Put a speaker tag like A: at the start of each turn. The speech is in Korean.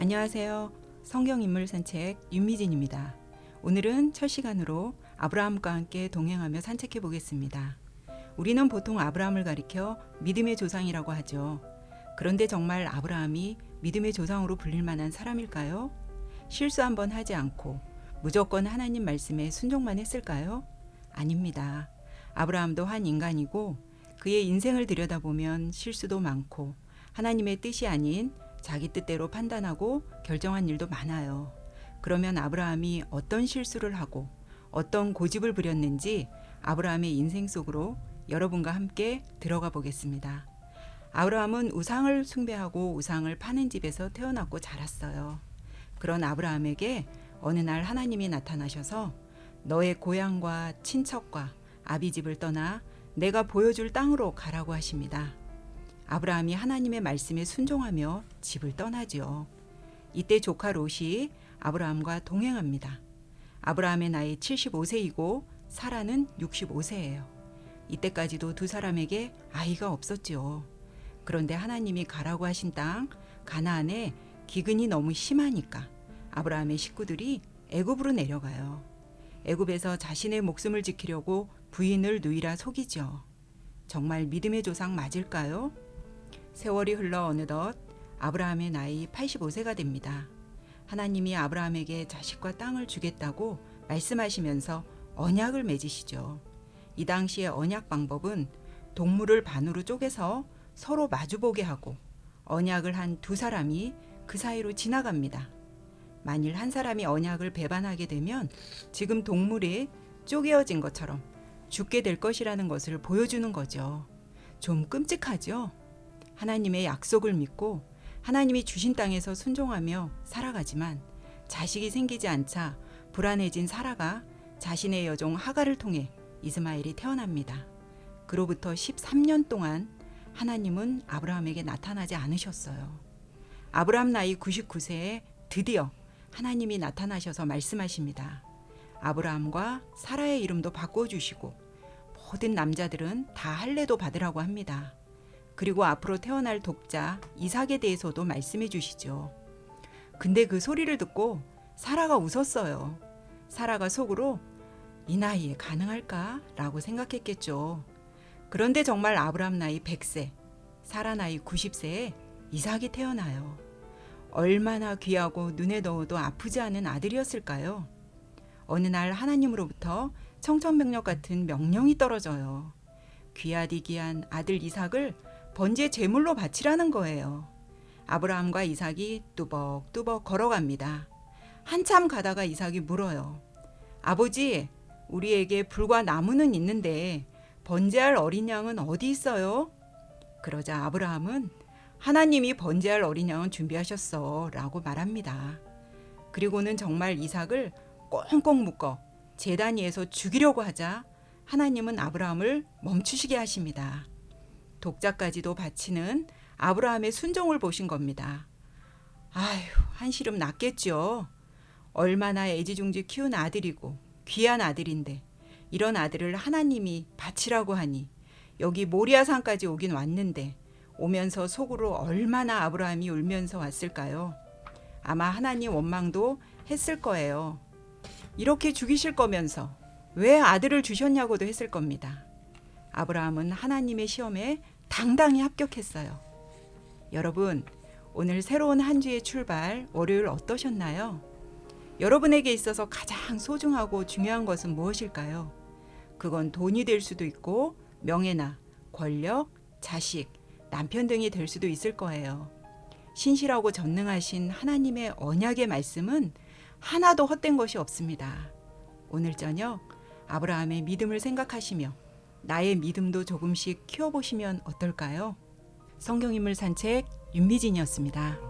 A: 안녕하세요. 성경인물 산책 윤미진입니다. 오늘은 첫 시간으로 아브라함과 함께 동행하며 산책해 보겠습니다. 우리는 보통 아브라함을 가리켜 믿음의 조상이라고 하죠. 그런데 정말 아브라함이 믿음의 조상으로 불릴 만한 사람일까요? 실수 한번 하지 않고 무조건 하나님 말씀에 순종만 했을까요? 아닙니다. 아브라함도 한 인간이고 그의 인생을 들여다보면 실수도 많고 하나님의 뜻이 아닌 자기 뜻대로 판단하고 결정한 일도 많아요. 그러면 아브라함이 어떤 실수를 하고 어떤 고집을 부렸는지 아브라함의 인생 속으로 여러분과 함께 들어가 보겠습니다. 아브라함은 우상을 숭배하고 우상을 파는 집에서 태어났고 자랐어요. 그런 아브라함에게 어느 날 하나님이 나타나셔서 너의 고향과 친척과 아비집을 떠나 내가 보여줄 땅으로 가라고 하십니다. 아브라함이 하나님의 말씀에 순종하며 집을 떠나지요. 이때 조카 롯이 아브라함과 동행합니다. 아브라함의 나이 75세이고 사라는 65세예요. 이때까지도 두 사람에게 아이가 없었지요. 그런데 하나님이 가라고 하신 땅 가나안에 기근이 너무 심하니까 아브라함의 식구들이 애굽으로 내려가요. 애굽에서 자신의 목숨을 지키려고 부인을 누이라 속이죠. 정말 믿음의 조상 맞을까요? 세월이 흘러 어느덧 아브라함의 나이 85세가 됩니다. 하나님이 아브라함에게 자식과 땅을 주겠다고 말씀하시면서 언약을 맺으시죠. 이 당시의 언약 방법은 동물을 반으로 쪼개서 서로 마주보게 하고 언약을 한 두 사람이 그 사이로 지나갑니다. 만일 한 사람이 언약을 배반하게 되면 지금 동물이 쪼개어진 것처럼 죽게 될 것이라는 것을 보여주는 거죠. 좀 끔찍하죠? 하나님의 약속을 믿고 하나님이 주신 땅에서 순종하며 살아가지만 자식이 생기지 않자 불안해진 사라가 자신의 여종 하갈을 통해 이스마엘이 태어납니다. 그로부터 13년 동안 하나님은 아브라함에게 나타나지 않으셨어요. 아브라함 나이 99세에 드디어 하나님이 나타나셔서 말씀하십니다. 아브라함과 사라의 이름도 바꿔주시고 모든 남자들은 다 할례도 받으라고 합니다. 그리고 앞으로 태어날 독자 이삭에 대해서도 말씀해 주시죠. 근데 그 소리를 듣고 사라가 웃었어요. 사라가 속으로 이 나이에 가능할까? 라고 생각했겠죠. 그런데 정말 아브라함 나이 100세, 사라 나이 90세에 이삭이 태어나요. 얼마나 귀하고 눈에 넣어도 아프지 않은 아들이었을까요? 어느 날 하나님으로부터 청천벽력 같은 명령이 떨어져요. 귀하디 귀한 아들 이삭을 번제 제물로 바치라는 거예요. 아브라함과 이삭이 뚜벅뚜벅 걸어갑니다. 한참 가다가 이삭이 물어요. 아버지, 우리에게 불과 나무는 있는데 번제할 어린 양은 어디 있어요? 그러자 아브라함은 하나님이 번제할 어린 양은 준비하셨어 라고 말합니다. 그리고는 정말 이삭을 꽁꽁 묶어 제단 위에서 죽이려고 하자 하나님은 아브라함을 멈추시게 하십니다. 독자까지도 바치는 아브라함의 순종을 보신 겁니다. 아휴, 한시름 났겠죠. 얼마나 애지중지 키운 아들이고 귀한 아들인데 이런 아들을 하나님이 바치라고 하니 여기 모리아산까지 오긴 왔는데 오면서 속으로 얼마나 아브라함이 울면서 왔을까요? 아마 하나님 원망도 했을 거예요. 이렇게 죽이실 거면서 왜 아들을 주셨냐고도 했을 겁니다. 아브라함은 하나님의 시험에 당당히 합격했어요. 여러분, 오늘 새로운 한 주의 출발 월요일 어떠셨나요? 여러분에게 있어서 가장 소중하고 중요한 것은 무엇일까요? 그건 돈이 될 수도 있고 명예나 권력, 자식, 남편 등이 될 수도 있을 거예요. 신실하고 전능하신 하나님의 언약의 말씀은 하나도 헛된 것이 없습니다. 오늘 저녁 아브라함의 믿음을 생각하시며 나의 믿음도 조금씩 키워보시면 어떨까요? 성경인물 산책 윤미진이었습니다.